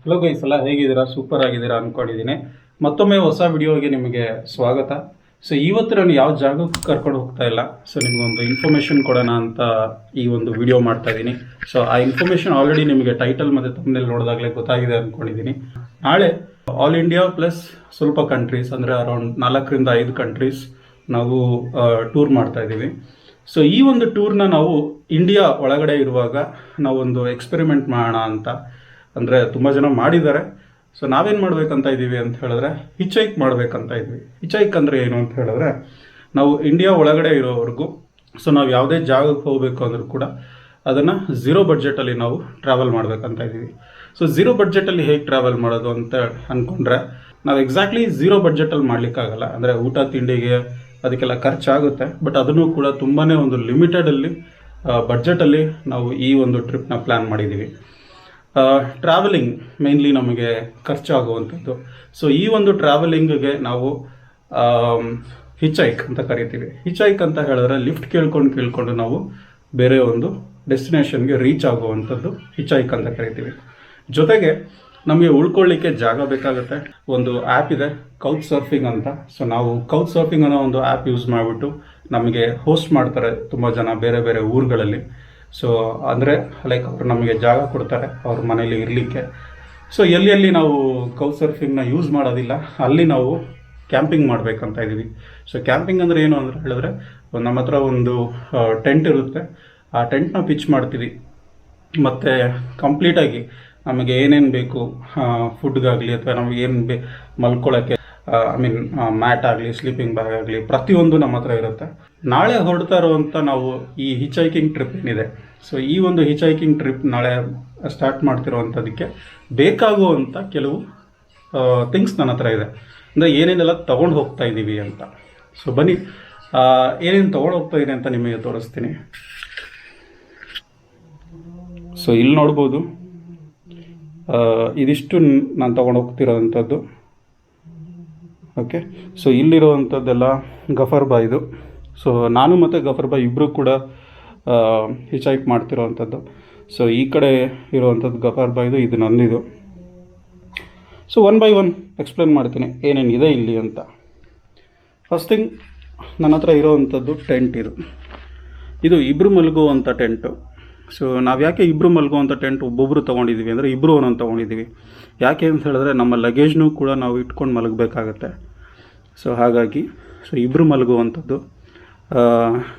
Hello guys, ಎಲ್ಲ ಹೇಗಿದ್ದೀರಾ? Super ಆಗಿದ್ದೀರಾ ಅಂದ್ಕೊಂಡಿದ್ದೀನಿ. ಮತ್ತೊಮ್ಮೆ ಹೊಸ ವಿಡಿಯೋಗೆ ನಿಮಗೆ ಸ್ವಾಗತ. ಸೊ ಇವತ್ತು ನಾನು ಯಾವ ಜಾಗಕ್ಕೆ ಕರ್ಕೊಂಡು ಹೋಗ್ತಾ ಇಲ್ಲ. ಸೊ ನಿಮಗೊಂದು ಇನ್ಫಾರ್ಮೇಷನ್ ಕೊಡೋಣ ಅಂತ ಈ ಒಂದು ವಿಡಿಯೋ ಮಾಡ್ತಾ ಇದ್ದೀನಿ. ಸೊ ಆ ಇನ್ಫಾರ್ಮೇಷನ್ ಆಲ್ರೆಡಿ ನಿಮಗೆ ಟೈಟಲ್ ಮತ್ತು ಥಂಬ್ನೇಲ್ ನೋಡಿದಾಗಲೇ ಗೊತ್ತಾಗಿದೆ ಅಂದ್ಕೊಂಡಿದ್ದೀನಿ. ನಾಳೆ ಆಲ್ ಇಂಡಿಯಾ ಪ್ಲಸ್ ಸ್ವಲ್ಪ ಕಂಟ್ರೀಸ್, ಅಂದರೆ ಅರೌಂಡ್ 4 ರಿಂದ 5 ಕಂಟ್ರೀಸ್ ನಾವು ಟೂರ್ ಮಾಡ್ತಾ ಇದ್ದೀವಿ. ಸೊ ಈ ಒಂದು ಟೂರ್ನ ನಾವು ಇಂಡಿಯಾ ಒಳಗಡೆ ಇರುವಾಗ ನಾವೊಂದು ಎಕ್ಸ್ಪೆರಿಮೆಂಟ್ ಮಾಡೋಣ ಅಂತ. ಅಂದರೆ ತುಂಬ ಜನ ಮಾಡಿದ್ದಾರೆ. ಸೊ ನಾವೇನು ಮಾಡಬೇಕಂತ ಇದ್ದೀವಿ ಅಂತ ಹೇಳಿದ್ರೆ ಹಿಚ್ಹೈಕ್ ಮಾಡಬೇಕಂತ ಇದ್ವಿ. ಹಿಚ್ಹೈಕ್ ಅಂದರೆ ಏನು ಅಂತ ಹೇಳಿದ್ರೆ, ನಾವು ಇಂಡಿಯಾ ಒಳಗಡೆ ಇರೋವರೆಗೂ ಸೊ ನಾವು ಯಾವುದೇ ಜಾಗಕ್ಕೆ ಹೋಗಬೇಕು ಅಂದರೂ ಕೂಡ ಅದನ್ನು ಝೀರೋ ಬಡ್ಜೆಟಲ್ಲಿ ನಾವು ಟ್ರಾವೆಲ್ ಮಾಡಬೇಕಂತ ಇದ್ದೀವಿ. ಸೊ ಝೀರೋ ಬಡ್ಜೆಟಲ್ಲಿ ಹೇಗೆ ಟ್ರಾವೆಲ್ ಮಾಡೋದು ಅಂತ ಅಂದ್ಕೊಂಡ್ರೆ, ನಾವು ಎಕ್ಸಾಕ್ಟ್ಲಿ ಝೀರೋ ಬಡ್ಜೆಟಲ್ಲಿ ಮಾಡಲಿಕ್ಕಾಗಲ್ಲ. ಅಂದರೆ ಊಟ ತಿಂಡಿಗೆ ಅದಕ್ಕೆಲ್ಲ ಖರ್ಚಾಗುತ್ತೆ. ಬಟ್ ಅದನ್ನು ಕೂಡ ತುಂಬಾ ಒಂದು ಲಿಮಿಟೆಡಲ್ಲಿ ಬಡ್ಜೆಟಲ್ಲಿ ನಾವು ಈ ಒಂದು ಟ್ರಿಪ್ನ ಪ್ಲ್ಯಾನ್ ಮಾಡಿದ್ದೀವಿ. ಟ್ರಾವೆಲಿಂಗ್ ಮೇನ್ಲಿ ನಮಗೆ ಖರ್ಚಾಗುವಂಥದ್ದು. ಸೊ ಈ ಒಂದು ಟ್ರಾವೆಲಿಂಗ್ಗೆ ನಾವು ಹಿಚ್ಹೈಕ್ ಅಂತ ಕರಿತೀವಿ. ಹಿಚ್ಹೈಕ್ ಅಂತ ಹೇಳಿದ್ರೆ ಲಿಫ್ಟ್ ಕೇಳ್ಕೊಂಡು ನಾವು ಬೇರೆ ಒಂದು ಡೆಸ್ಟಿನೇಷನ್ಗೆ ರೀಚ್ ಆಗುವಂಥದ್ದು ಹಿಚ್ಹೈಕ್ ಅಂತ ಕರಿತೀವಿ. ಜೊತೆಗೆ ನಮಗೆ ಉಳ್ಕೊಳ್ಳಿಕ್ಕೆ ಜಾಗ ಬೇಕಾಗುತ್ತೆ. ಒಂದು ಆ್ಯಪ್ ಇದೆ, ಕೌಚ್ ಸರ್ಫಿಂಗ್ ಅಂತ. ಸೊ ನಾವು ಕೌಚ್ ಸರ್ಫಿಂಗ್ ಅನ್ನೋ ಒಂದು ಆ್ಯಪ್ ಯೂಸ್ ಮಾಡಿಬಿಟ್ಟು ನಮಗೆ ಹೋಸ್ಟ್ ಮಾಡ್ತಾರೆ ತುಂಬ ಜನ ಬೇರೆ ಬೇರೆ ಊರುಗಳಲ್ಲಿ. ಸೊ ಅಂದರೆ ಲೈಕ್ ಅವರು ನಮಗೆ ಜಾಗ ಕೊಡ್ತಾರೆ ಅವ್ರ ಮನೇಲಿ ಇರಲಿಕ್ಕೆ. ಸೊ ಎಲ್ಲಿ ನಾವು ಕೌಚ್ ಸರ್ಫಿಂಗ್ನ ಯೂಸ್ ಮಾಡೋದಿಲ್ಲ ಅಲ್ಲಿ ನಾವು ಕ್ಯಾಂಪಿಂಗ್ ಮಾಡಬೇಕಂತ ಇದ್ದೀವಿ. ಸೊ ಕ್ಯಾಂಪಿಂಗ್ ಅಂದರೆ ಏನು ಅಂತ ಹೇಳಿದ್ರೆ, ನಮ್ಮ ಹತ್ರ ಒಂದು ಟೆಂಟ್ ಇರುತ್ತೆ. ಆ ಟೆಂಟ್ನ ಪಿಚ್ ಮಾಡ್ತೀವಿ. ಮತ್ತು ಕಂಪ್ಲೀಟಾಗಿ ನಮಗೆ ಏನೇನು ಬೇಕು, ಫುಡ್ಗಾಗಲಿ ಅಥವಾ ನಮಗೆ ಏನು ಮಲ್ಕೊಳ್ಳೋಕ್ಕೆ ಮ್ಯಾಟ್ ಆಗಲಿ, ಸ್ಲೀಪಿಂಗ್ ಬ್ಯಾಗ್ ಆಗಲಿ, ಪ್ರತಿಯೊಂದು ನಮ್ಮ ಹತ್ರ ಇರುತ್ತೆ. ನಾಳೆ ಹೊರಡ್ತಾ ಇರುವಂಥ ನಾವು ಈ ಹಿಚ್ಹೈಕಿಂಗ್ ಟ್ರಿಪ್ ಏನಿದೆ, ಸೊ ಈ ಒಂದು ಹಿಚ್ಹೈಕಿಂಗ್ ಟ್ರಿಪ್ ನಾಳೆ ಸ್ಟಾರ್ಟ್ ಮಾಡ್ತಿರೋವಂಥದ್ದಕ್ಕೆ ಬೇಕಾಗುವಂಥ ಕೆಲವು ಥಿಂಗ್ಸ್ ನನ್ನ ಹತ್ರ ಇದೆ. ಅಂದರೆ ಏನೇನೆಲ್ಲ ತೊಗೊಂಡು ಹೋಗ್ತಾ ಇದ್ದೀವಿ ಅಂತ. ಸೊ ಬನ್ನಿ ಏನೇನು ತೊಗೊಂಡು ಹೋಗ್ತಾ ಇದ್ದೀನಿ ಅಂತ ನಿಮಗೆ ತೋರಿಸ್ತೀನಿ. ಸೊ ಇಲ್ಲಿ ನೋಡ್ಬೋದು, ಇದಿಷ್ಟು ನಾನು ತೊಗೊಂಡು ಹೋಗ್ತಿರೋವಂಥದ್ದು. ಓಕೆ, ಸೊ ಇಲ್ಲಿರುವಂಥದ್ದೆಲ್ಲ ಗಫರ್ ಬಾಯ್ದು. ಸೊ ನಾನು ಮತ್ತು ಗಫರ್ ಬಾಯ್ ಇಬ್ಬರು ಕೂಡ ಹಿಚ್ಹೈಕ್ ಮಾಡ್ತಿರೋವಂಥದ್ದು. ಸೊ ಈ ಕಡೆ ಇರುವಂಥದ್ದು ಗಫರ್ ಬಾಯ್ದು, ಇದು ನಂದಿದು. ಸೊ 1 by 1 ಎಕ್ಸ್ಪ್ಲೇನ್ ಮಾಡ್ತೀನಿ ಏನೇನಿದೆ ಇಲ್ಲಿ ಅಂತ. ಫಸ್ಟ್ ಥಿಂಗ್, ನನ್ನ ಹತ್ರ ಇರೋವಂಥದ್ದು ಟೆಂಟ್. ಇದು ಇಬ್ಬರು ಮಲಗುವಂಥ ಟೆಂಟು. ಸೊ ನಾವು ಯಾಕೆ ಇಬ್ಬರು ಮಲಗುವಂಥ ಟೆಂಟ್ ಒಬ್ಬೊಬ್ಬರು ತೊಗೊಂಡಿದ್ದೀವಿ ಅಂದರೆ, ಇಬ್ಬರು ಒಂದೊಂದು ತೊಗೊಂಡಿದ್ದೀವಿ. ಯಾಕೆ ಅಂತ ಹೇಳಿದ್ರೆ ನಮ್ಮ ಲಗೇಜ್ನೂ ಕೂಡ ನಾವು ಇಟ್ಕೊಂಡು ಮಲಗಬೇಕಾಗತ್ತೆ. ಸೊ ಹಾಗಾಗಿ ಇಬ್ಬರು ಮಲಗುವಂಥದ್ದು.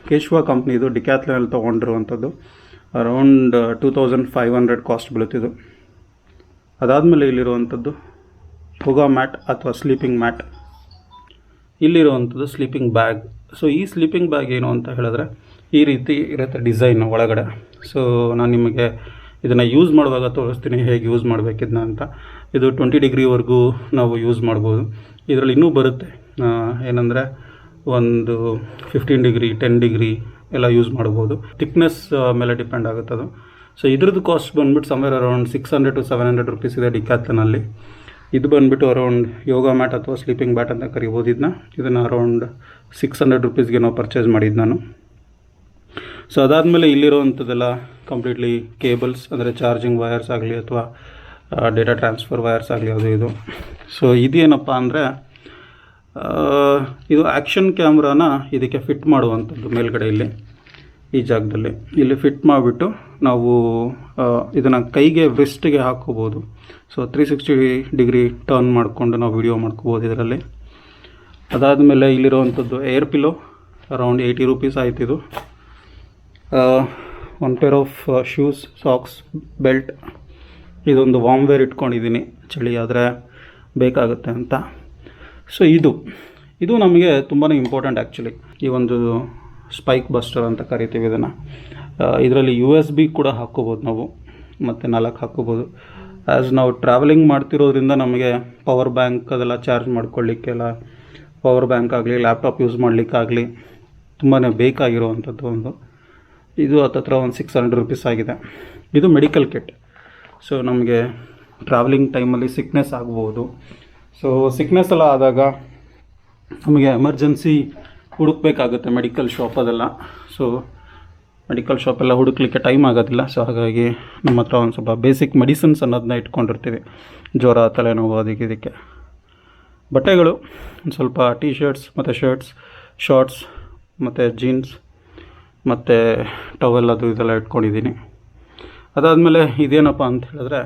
ಕೇಶವ ಕಂಪ್ನಿದು ಡಿಕ್ಯಾಥ್ಲನಲ್ಲಿ ತೊಗೊಂಡಿರುವಂಥದ್ದು. ಅರೌಂಡ್ 2500 ಕಾಸ್ಟ್ ಬೀಳುತ್ತಿದ್ದು. ಅದಾದಮೇಲೆ ಇಲ್ಲಿರುವಂಥದ್ದು ಯೋಗ ಮ್ಯಾಟ್ ಅಥವಾ ಸ್ಲೀಪಿಂಗ್ ಮ್ಯಾಟ್. ಇಲ್ಲಿರುವಂಥದ್ದು ಸ್ಲೀಪಿಂಗ್ ಬ್ಯಾಗ್. ಸೊ ಈ ಸ್ಲೀಪಿಂಗ್ ಬ್ಯಾಗ್ ಏನು ಅಂತ ಹೇಳಿದ್ರೆ, ಈ ರೀತಿ ಇರುತ್ತೆ ಡಿಸೈನ್ ಒಳಗಡೆ. ಸೊ ನಾನು ನಿಮಗೆ ಇದನ್ನು ಯೂಸ್ ಮಾಡುವಾಗ ತೋರಿಸ್ತೀನಿ ಹೇಗೆ ಯೂಸ್ ಮಾಡಬೇಕಿದ್ನ ಅಂತ. ಇದು 20 ಡಿಗ್ರಿವರೆಗೂ ನಾವು ಯೂಸ್ ಮಾಡ್ಬೋದು. ಇದರಲ್ಲಿ ಇನ್ನೂ ಬರುತ್ತೆ, ಏನಂದರೆ ಒಂದು 15 ಡಿಗ್ರಿ 10 ಡಿಗ್ರಿ ಎಲ್ಲ ಯೂಸ್ ಮಾಡ್ಬೋದು. ಥಿಕ್ನೆಸ್ ಮೇಲೆ ಡಿಪೆಂಡ್ ಆಗುತ್ತೆ ಅದು. ಸೊ ಇದ್ರದ್ದು ಕಾಸ್ಟ್ ಬಂದುಬಿಟ್ಟು ಸಮ್ವೇರ್ ಅರೌಂಡ್ 600 to 700 ರುಪೀಸ್ ಇದೆ ಡಿಕ್ಯಾಥ್ಲನಲ್ಲಿ. ಇದು ಬಂದುಬಿಟ್ಟು ಅರೌಂಡ್ ಯೋಗ ಮ್ಯಾಟ್ ಅಥವಾ ಸ್ಲೀಪಿಂಗ್ ಬ್ಯಾಟ್ ಅಂತ ಕರಿಬೋದು. ಇದನ್ನು ಅರೌಂಡ್ 600 ರುಪೀಸ್ಗೆ ನಾವು ಪರ್ಚೇಸ್ ಮಾಡಿದ್ದು ನಾನು. ಸೊ ಅದಾದಮೇಲೆ ಇಲ್ಲಿರುವಂಥದ್ದೆಲ್ಲ ಕಂಪ್ಲೀಟ್ಲಿ ಕೇಬಲ್ಸ್, ಅಂದರೆ ಚಾರ್ಜಿಂಗ್ ವಯರ್ಸ್ ಆಗಲಿ ಅಥವಾ ಡೇಟಾ ಟ್ರಾನ್ಸ್ಫರ್ ವಯರ್ಸ್ ಆಗಲಿ ಅದು ಇದು. ಸೊ ಇದೇನಪ್ಪ ಅಂದರೆ, ಇದು ಆ್ಯಕ್ಷನ್ ಕ್ಯಾಮ್ರಾನ ಇದಕ್ಕೆ ಫಿಟ್ ಮಾಡುವಂಥದ್ದು. ಮೇಲ್ಗಡೆ ಈ ಜಾಗದಲ್ಲಿ ಇಲ್ಲಿ ಫಿಟ್ ಮಾಡಿಬಿಟ್ಟು ನಾವು ಇದನ್ನು ಕೈಗೆ ವ್ರಿಸ್ಟಿಗೆ ಹಾಕ್ಕೋಬೋದು. ಸೊ 360 ಡಿಗ್ರಿ ಟರ್ನ್ ಮಾಡಿಕೊಂಡು ನಾವು ವಿಡಿಯೋ ಮಾಡ್ಕೋಬೋದು ಇದರಲ್ಲಿ. ಅದಾದಮೇಲೆ ಇಲ್ಲಿರುವಂಥದ್ದು ಏರ್ ಪಿಲೋ, ಅರೌಂಡ್ 80 ರುಪೀಸ್ ಆಯ್ತು ಇದು. 1 pair of shoes, socks, belt. ಇದೊಂದು ವಾರ್ಮ್ ವೇರ್ ಇಟ್ಕೊಂಡಿದ್ದೀನಿ, ಚಳಿ ಆದರೆ ಬೇಕಾಗುತ್ತೆ ಅಂತ. ಸೊ ಇದು ನಮಗೆ ತುಂಬಾ ಇಂಪಾರ್ಟೆಂಟ್ ಆ್ಯಕ್ಚುಲಿ. ಈ ಒಂದು ಸ್ಪೈಕ್ ಬಸ್ಟರ್ ಅಂತ ಕರಿತೀವಿ ಇದನ್ನು. ಇದರಲ್ಲಿ USB ಕೂಡ ಹಾಕ್ಕೋಬೋದು ನಾವು, ಮತ್ತು 4 ಹಾಕ್ಕೋಬೋದು. ಆ್ಯಸ್ ನಾವು ಟ್ರಾವೆಲಿಂಗ್ ಮಾಡ್ತಿರೋದ್ರಿಂದ ನಮಗೆ ಪವರ್ ಬ್ಯಾಂಕ್ ಅದೆಲ್ಲ ಚಾರ್ಜ್ ಮಾಡ್ಕೊಳ್ಳಿಕ್ಕೆಲ್ಲ, ಪವರ್ ಬ್ಯಾಂಕ್ ಆಗಲಿ ಲ್ಯಾಪ್ಟಾಪ್ ಯೂಸ್ ಮಾಡಲಿಕ್ಕಾಗಲಿ ತುಂಬಾ ಬೇಕಾಗಿರುವಂಥದ್ದು ಒಂದು. ಇದು ಹತ್ತತ್ರ ಒಂದು 600 ರುಪೀಸ್ ಆಗಿದೆ. ಇದು ಮೆಡಿಕಲ್ ಕಿಟ್. ಸೊ ನಮಗೆ ಟ್ರಾವೆಲಿಂಗ್ ಟೈಮಲ್ಲಿ ಸಿಕ್ನೆಸ್ ಆಗ್ಬೋದು. ಸೊ ಸಿಕ್ನೆಸ್ ಎಲ್ಲ ಆದಾಗ ನಮಗೆ ಎಮರ್ಜೆನ್ಸಿ ಹುಡುಕಬೇಕಾಗುತ್ತೆ ಮೆಡಿಕಲ್ ಶಾಪ್ ಅದೆಲ್ಲ. ಸೊ ಮೆಡಿಕಲ್ ಶಾಪೆಲ್ಲ ಹುಡುಕ್ಲಿಕ್ಕೆ ಟೈಮ್ ಆಗೋದಿಲ್ಲ. ಸೊ ಹಾಗಾಗಿ ನಮ್ಮ ಹತ್ರ ಒಂದು ಸ್ವಲ್ಪ ಬೇಸಿಕ್ ಮೆಡಿಸಿನ್ಸ್ ಅನ್ನೋದನ್ನ ಇಟ್ಕೊಂಡಿರ್ತೀವಿ, ಜ್ವರ, ತಲೆನೋವು, ಅದಕ್ಕೆ ಬಟ್ಟೆಗಳು ಒಂದು ಸ್ವಲ್ಪ ಟೀ ಶರ್ಟ್ಸ್ ಮತ್ತು ಶರ್ಟ್ಸ್, ಶಾರ್ಟ್ಸ್ ಮತ್ತು ಜೀನ್ಸ್ ಮತ್ತು ಟವೆಲ್ ಅದು ಇದೆಲ್ಲ ಇಟ್ಕೊಂಡಿದ್ದೀನಿ. ಅದಾದಮೇಲೆ ಇದೇನಪ್ಪ ಅಂತ ಹೇಳಿದ್ರೆ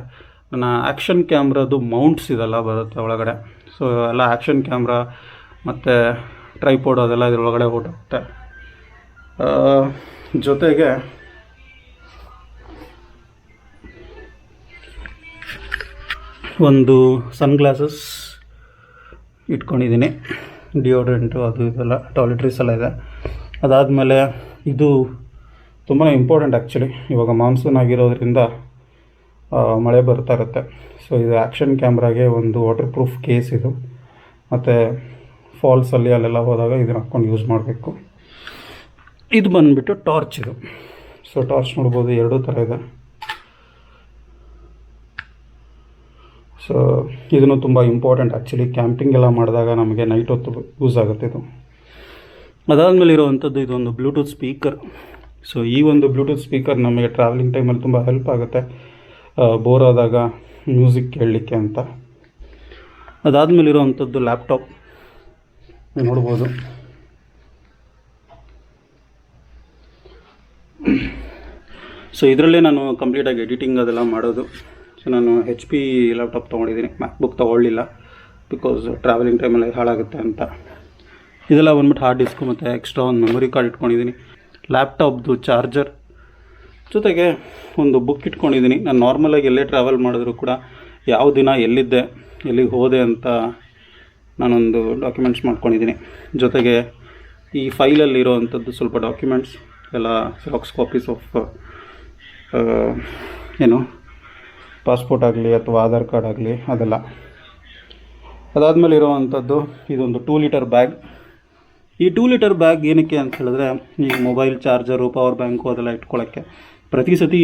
ನನ್ನ ಆ್ಯಕ್ಷನ್ ಕ್ಯಾಮ್ರಾದು ಮೌಂಟ್ಸ್ ಇದೆಲ್ಲ ಬರುತ್ತೆ ಒಳಗಡೆ. ಸೊ ಎಲ್ಲ ಆ್ಯಕ್ಷನ್ ಕ್ಯಾಮ್ರಾ ಮತ್ತು ಟ್ರೈಪೋಡ್ ಅದೆಲ್ಲ ಇದರೊಳಗಡೆ ಹೊರಟುತ್ತೆ. ಜೊತೆಗೆ ಒಂದು ಸನ್ಗ್ಲಾಸಸ್ ಇಟ್ಕೊಂಡಿದ್ದೀನಿ, ಡಿಯೋಡ್ರೆಂಟು ಅದು ಇದೆಲ್ಲ, ಟಾಯ್ಲೆಟ್ರೀಸ್ ಎಲ್ಲ ಇದೆ. ಅದಾದಮೇಲೆ ಇದು ತುಂಬಾ ಇಂಪಾರ್ಟೆಂಟ್ ಆ್ಯಕ್ಚುಲಿ, ಇವಾಗ ಮಾನ್ಸೂನ್ ಆಗಿರೋದ್ರಿಂದ ಮಳೆ ಬರ್ತಾ ಇರುತ್ತೆ. ಸೊ ಇದು ಆ್ಯಕ್ಷನ್ ಕ್ಯಾಮ್ರಾಗೆ ಒಂದು ವಾಟರ್ ಪ್ರೂಫ್ ಕೇಸ್ ಇದು, ಮತ್ತು ಫಾಲ್ಸಲ್ಲಿ ಅಲ್ಲೆಲ್ಲ ಹೋದಾಗ ಇದನ್ನು ಹಾಕ್ಕೊಂಡು ಯೂಸ್ ಮಾಡಬೇಕು. ಇದು ಬಂದುಬಿಟ್ಟು ಟಾರ್ಚ್ ಇದು. ಸೊ ಟಾರ್ಚ್ ನೋಡ್ಬೋದು, ಎರಡೂ ಥರ ಇದೆ. ಸೊ ಇದನ್ನು ತುಂಬ ಇಂಪಾರ್ಟೆಂಟ್ ಆ್ಯಕ್ಚುಲಿ, ಕ್ಯಾಂಪಿಂಗ್ ಎಲ್ಲ ಮಾಡಿದಾಗ ನಮಗೆ ನೈಟ್ ಹೊತ್ತು ಯೂಸ್ ಆಗುತ್ತೆ ಇದು. ಅದಾದಮೇಲೆ ಇರೋವಂಥದ್ದು ಇದೊಂದು ಬ್ಲೂಟೂತ್ ಸ್ಪೀಕರ್. ಸೊ ಈ ಒಂದು ಬ್ಲೂಟೂತ್ ಸ್ಪೀಕರ್ ನಮಗೆ ಟ್ರಾವೆಲಿಂಗ್ ಟೈಮಲ್ಲಿ ತುಂಬ ಹೆಲ್ಪ್ ಆಗುತ್ತೆ, ಬೋರ್ ಆದಾಗ ಮ್ಯೂಸಿಕ್ ಕೇಳಲಿಕ್ಕೆ ಅಂತ. ಅದಾದಮೇಲೆ ಇರೋವಂಥದ್ದು ಲ್ಯಾಪ್ಟಾಪ್ ನೋಡ್ಬೋದು. ಸೊ ಇದರಲ್ಲೇ ನಾನು ಕಂಪ್ಲೀಟಾಗಿ ಎಡಿಟಿಂಗ್ ಅದೆಲ್ಲ ಮಾಡೋದು. ಸೊ ನಾನು HP ಲ್ಯಾಪ್ಟಾಪ್ ತೊಗೊಂಡಿದ್ದೀನಿ, ಮ್ಯಾಕ್ಬುಕ್ ತೊಗೊಳ್ಳಿಲ್ಲ, ಬಿಕಾಸ್ ಟ್ರಾವೆಲಿಂಗ್ ಟೈಮಲ್ಲಿ ಹಾಳಾಗುತ್ತೆ ಅಂತ. ಇದೆಲ್ಲ ಬಂದ್ಬಿಟ್ಟು ಹಾರ್ಡ್ ಡಿಸ್ಕು ಮತ್ತು ಎಕ್ಸ್ಟ್ರಾ ಒಂದು ಮೆಮೊರಿ ಕಾರ್ಡ್ ಇಟ್ಕೊಂಡಿದ್ದೀನಿ, ಲ್ಯಾಪ್ಟಾಪ್ದು ಚಾರ್ಜರ್, ಜೊತೆಗೆ ಒಂದು ಬುಕ್ ಇಟ್ಕೊಂಡಿದ್ದೀನಿ. ನಾನು ನಾರ್ಮಲಾಗಿ ಎಲ್ಲೇ ಟ್ರಾವೆಲ್ ಮಾಡಿದ್ರು ಕೂಡ ಯಾವ ದಿನ ಎಲ್ಲಿದ್ದೆ, ಎಲ್ಲಿಗೆ ಹೋದೆ ಅಂತ ನಾನೊಂದು ಡಾಕ್ಯುಮೆಂಟ್ಸ್ ಮಾಡ್ಕೊಂಡಿದ್ದೀನಿ. ಜೊತೆಗೆ ಈ ಫೈಲಲ್ಲಿರೋವಂಥದ್ದು ಸ್ವಲ್ಪ ಡಾಕ್ಯುಮೆಂಟ್ಸ್ ಎಲ್ಲ, ಜೆರಾಕ್ಸ್ ಕಾಪೀಸ್ ಆಫ್ ಪಾಸ್ಪೋರ್ಟ್ ಆಗಲಿ ಅಥವಾ ಆಧಾರ್ ಕಾರ್ಡ್ ಆಗಲಿ ಅದೆಲ್ಲ. ಅದಾದಮೇಲೆ ಇರೋವಂಥದ್ದು ಇದೊಂದು 2 ಲೀಟರ್ ಬ್ಯಾಗ್. ಈ 2 ಲೀಟರ್ ಬ್ಯಾಗ್ ಏನಕ್ಕೆ ಅಂತ ಹೇಳಿದ್ರೆ, ಈ ಮೊಬೈಲ್ ಚಾರ್ಜರು, ಪವರ್ ಬ್ಯಾಂಕು ಅದೆಲ್ಲ ಇಟ್ಕೊಳ್ಳೋಕ್ಕೆ. ಪ್ರತಿ ಸತಿ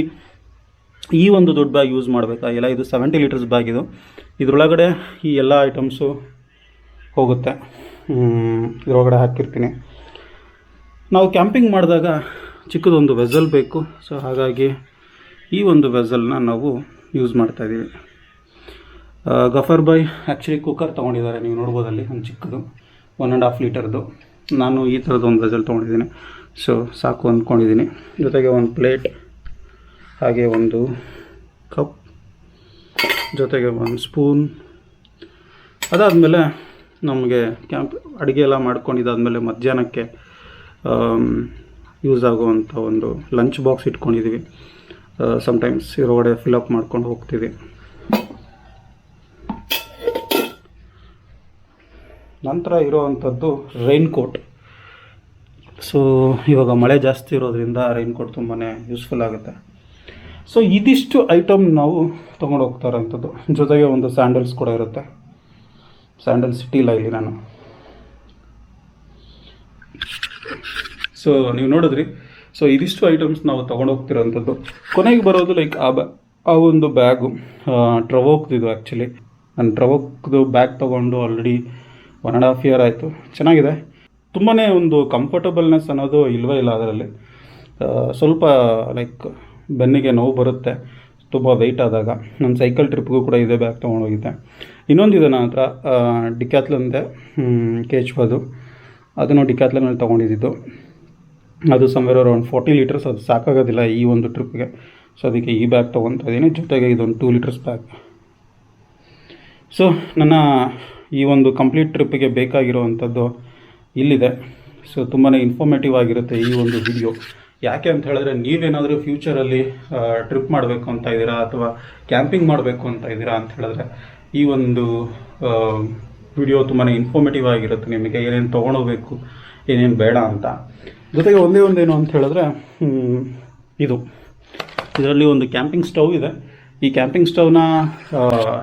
ಈ ಒಂದು ದೊಡ್ಡ ಬ್ಯಾಗ್ ಯೂಸ್ ಮಾಡಬೇಕಾಗಿಲ್ಲ. ಇದು 70 ಲೀಟರ್ಸ್ ಬ್ಯಾಗ್ ಇದು. ಇದರೊಳಗಡೆ ಈ ಎಲ್ಲ ಐಟಮ್ಸು ಹೋಗುತ್ತೆ, ಇದರೊಳಗಡೆ ಹಾಕಿರ್ತೀನಿ. ನಾವು ಕ್ಯಾಂಪಿಂಗ್ ಮಾಡಿದಾಗ ಚಿಕ್ಕದೊಂದು ವೆಸಲ್ ಬೇಕು. ಸೊ ಹಾಗಾಗಿ ಈ ಒಂದು ವೆಸಲ್ನ ನಾವು ಯೂಸ್ ಮಾಡ್ತಾಯಿದ್ದೀವಿ. ಗಫರ್ ಬಾಯ್ ಆ್ಯಕ್ಚುಲಿ ಕುಕ್ಕರ್ ತೊಗೊಂಡಿದ್ದಾರೆ, ನೀವು ನೋಡ್ಬೋದಲ್ಲಿ ಒಂದು ಚಿಕ್ಕದು 1.5 ಲೀಟರ್ದು. ನಾನು ಈ ಥರದ್ದು ಒಂದು ವೆಸಲ್ ತೊಗೊಂಡಿದ್ದೀನಿ. ಸೊ ಸಾಕು ಅಂದ್ಕೊಂಡಿದ್ದೀನಿ. ಜೊತೆಗೆ ಒಂದು ಪ್ಲೇಟ್, ಹಾಗೆ ಒಂದು ಕಪ್, ಜೊತೆಗೆ ಒಂದು ಸ್ಪೂನ್. ಅದಾದಮೇಲೆ ನಮಗೆ ಅಡುಗೆ ಎಲ್ಲ ಮಾಡ್ಕೊಂಡಿದ್ದಾದಮೇಲೆ ಮಧ್ಯಾಹ್ನಕ್ಕೆ ಯೂಸ್ ಆಗುವಂಥ ಒಂದು ಲಂಚ್ ಬಾಕ್ಸ್ ಇಟ್ಕೊಂಡಿದ್ದೀವಿ. ಸಮ್ಟೈಮ್ಸ್ ಇದರೊಳಗಡೆ ಫಿಲಪ್ ಮಾಡ್ಕೊಂಡು ಹೋಗ್ತೀವಿ. ನಂತರ ಇರೋವಂಥದ್ದು ರೈನ್ ಕೋಟ್. ಸೊ ಇವಾಗ ಮಳೆ ಜಾಸ್ತಿ ಇರೋದ್ರಿಂದ ರೈನ್ ಕೋಟ್ ತುಂಬಾ ಯೂಸ್ಫುಲ್ ಆಗುತ್ತೆ. ಸೊ ಇದಿಷ್ಟು ಐಟಮ್ ನಾವು ತೊಗೊಂಡು ಹೋಗ್ತಾ ಇರೋಂಥದ್ದು. ಜೊತೆಗೆ ಒಂದು ಸ್ಯಾಂಡಲ್ಸ್ ಕೂಡ ಇರುತ್ತೆ, ಸ್ಯಾಂಡಲ್ಸ್ ಇಟ್ಟಿಲ್ಲ ಇಲ್ಲಿ ನಾನು. ಸೊ ನೀವು ನೋಡಿದ್ರಿ. ಸೊ ಇದಿಷ್ಟು ಐಟಮ್ಸ್ ನಾವು ತೊಗೊಂಡು ಹೋಗ್ತಿರೋಂಥದ್ದು. ಕೊನೆಗೆ ಬರೋದು ಲೈಕ್ ಆ ಒಂದು ಬ್ಯಾಗು, ಟ್ರವೋಕ್ದು ಆ್ಯಕ್ಚುಲಿ. ನಾನು ಟ್ರವೋಕ್ದು ಬ್ಯಾಗ್ ತೊಗೊಂಡು ಆಲ್ರೆಡಿ 1.5 ಇಯರ್ ಆಯಿತು. ಚೆನ್ನಾಗಿದೆ, ತುಂಬಾ ಒಂದು ಕಂಫರ್ಟಬಲ್ನೆಸ್ ಅನ್ನೋದು ಇಲ್ಲವೇ ಇಲ್ಲ ಅದರಲ್ಲಿ. ಸ್ವಲ್ಪ ಲೈಕ್ ಬೆನ್ನಿಗೆ ನೋವು ಬರುತ್ತೆ ತುಂಬ ವೆಯ್ಟ್ ಆದಾಗ. ನಾನು ಸೈಕಲ್ ಟ್ರಿಪ್ಗೂ ಕೂಡ ಇದೇ ಬ್ಯಾಗ್ ತೊಗೊಂಡೋಗಿದ್ದೆ. ಇನ್ನೊಂದಿದೆ ನನ್ನ ಹತ್ರ, ಡಿಕ್ಯಾತ್ಲನ್ದೆ ಕೇಚ್ಬೋದು, ಅದನ್ನು ಡಿಕ್ಯಾತ್ಲನಲ್ಲಿ ತೊಗೊಂಡಿದ್ದು. ಅದು ಸಮ್ವೇರ್ ಅರೌಂಡ್ 40 ಲೀಟರ್ಸ್, ಅದು ಸಾಕಾಗೋದಿಲ್ಲ ಈ ಒಂದು ಟ್ರಿಪ್ಗೆ. ಸೊ ಅದಕ್ಕೆ ಈ ಬ್ಯಾಗ್ ತೊಗೊತಾ ಇದ್ದೀನಿ. ಜೊತೆಗೆ ಇದೊಂದು 2 ಲೀಟರ್ಸ್ ಬ್ಯಾಗ್. ಸೊ ನನ್ನ ಈ ಒಂದು ಕಂಪ್ಲೀಟ್ ಟ್ರಿಪ್ಪಿಗೆ ಬೇಕಾಗಿರುವಂಥದ್ದು ಇಲ್ಲಿದೆ. ಸೊ ತುಂಬಾ ಇನ್ಫಾರ್ಮೇಟಿವ್ ಆಗಿರುತ್ತೆ ಈ ಒಂದು ವಿಡಿಯೋ. ಯಾಕೆ ಅಂತ ಹೇಳಿದ್ರೆ, ನೀವೇನಾದರೂ ಫ್ಯೂಚರಲ್ಲಿ ಟ್ರಿಪ್ ಮಾಡಬೇಕು ಅಂತ ಇದ್ದೀರಾ ಅಥವಾ ಕ್ಯಾಂಪಿಂಗ್ ಮಾಡಬೇಕು ಅಂತ ಇದ್ದೀರಾ ಅಂತ ಹೇಳಿದ್ರೆ ಈ ಒಂದು ವಿಡಿಯೋ ತುಂಬಾ ಇನ್ಫಾರ್ಮೇಟಿವ್ ಆಗಿರುತ್ತೆ. ನಿಮಗೆ ಏನೇನು ತೊಗೊಂಡೋಗ್ಬೇಕು, ಏನೇನು ಬೇಡ ಅಂತ. ಜೊತೆಗೆ ಒಂದೇನು ಅಂತ ಹೇಳಿದ್ರೆ, ಇದರಲ್ಲಿ ಒಂದು ಕ್ಯಾಂಪಿಂಗ್ ಸ್ಟವ್ ಇದೆ. ಈ ಕ್ಯಾಂಪಿಂಗ್ ಸ್ಟವ್ನ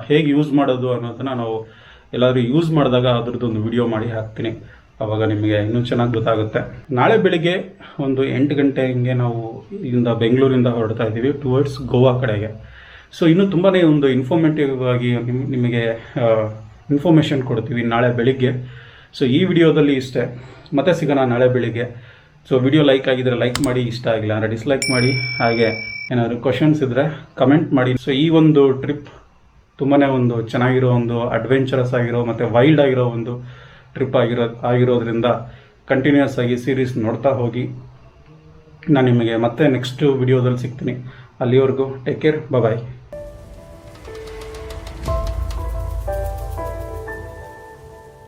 ಹೇಗೆ ಯೂಸ್ ಮಾಡೋದು ಅನ್ನೋದನ್ನು ನಾವು ಎಲ್ಲಾದರೂ ಯೂಸ್ ಮಾಡಿದಾಗ ಅದರದ್ದೊಂದು ವಿಡಿಯೋ ಮಾಡಿ ಹಾಕ್ತೀನಿ. ಆವಾಗ ನಿಮಗೆ ಇನ್ನೂ ಚೆನ್ನಾಗಿ ಗೊತ್ತಾಗುತ್ತೆ. ನಾಳೆ ಬೆಳಿಗ್ಗೆ ಒಂದು 8 ಗಂಟೆ ಹಿಂಗೆ ನಾವು ಇಲ್ಲಿಂದ ಬೆಂಗಳೂರಿಂದ ಹೊರಡ್ತಾ ಇದ್ದೀವಿ ಟುವರ್ಡ್ಸ್ ಗೋವಾ ಕಡೆಗೆ. ಸೊ ಇನ್ನೂ ತುಂಬಾ ಒಂದು ಇನ್ಫಾರ್ಮೇಟಿವ್ ಆಗಿ ನಿಮಗೆ ಇನ್ಫಾರ್ಮೇಷನ್ ಕೊಡ್ತೀವಿ ನಾಳೆ ಬೆಳಿಗ್ಗೆ. ಸೊ ಈ ವಿಡಿಯೋದಲ್ಲಿ ಇಷ್ಟೇ, ಮತ್ತೆ ಸಿಗೋಣ ನಾಳೆ ಬೆಳಿಗ್ಗೆ. ಸೊ ವಿಡಿಯೋ ಲೈಕ್ ಆಗಿದ್ರೆ ಲೈಕ್ ಮಾಡಿ, ಇಷ್ಟ ಆಗಿಲ್ಲ ಅಂದರೆ ಡಿಸ್ಲೈಕ್ ಮಾಡಿ. ಹಾಗೆ ಏನಾದರೂ ಕ್ವಶನ್ಸ್ ಇದ್ದರೆ ಕಮೆಂಟ್ ಮಾಡಿ. ಸೊ ಈ ಒಂದು ಟ್ರಿಪ್ ತುಂಬಾ ಒಂದು ಚೆನ್ನಾಗಿರೋ, ಒಂದು ಅಡ್ವೆಂಚರಸ್ ಆಗಿರೋ ಮತ್ತು ವೈಲ್ಡ್ ಆಗಿರೋ ಒಂದು ಟ್ರಿಪ್ ಆಗಿರೋದ್ರಿಂದ ಕಂಟಿನ್ಯೂಸ್ ಆಗಿ ಸೀರೀಸ್ ನೋಡ್ತಾ ಹೋಗಿ. ನಾನು ನಿಮಗೆ ಮತ್ತೆ ನೆಕ್ಸ್ಟ್ ವಿಡಿಯೋದಲ್ಲಿ ಸಿಗ್ತೀನಿ. ಅಲ್ಲಿವರೆಗೂ ಟೇಕ್ ಕೇರ್, ಬಾಯ್.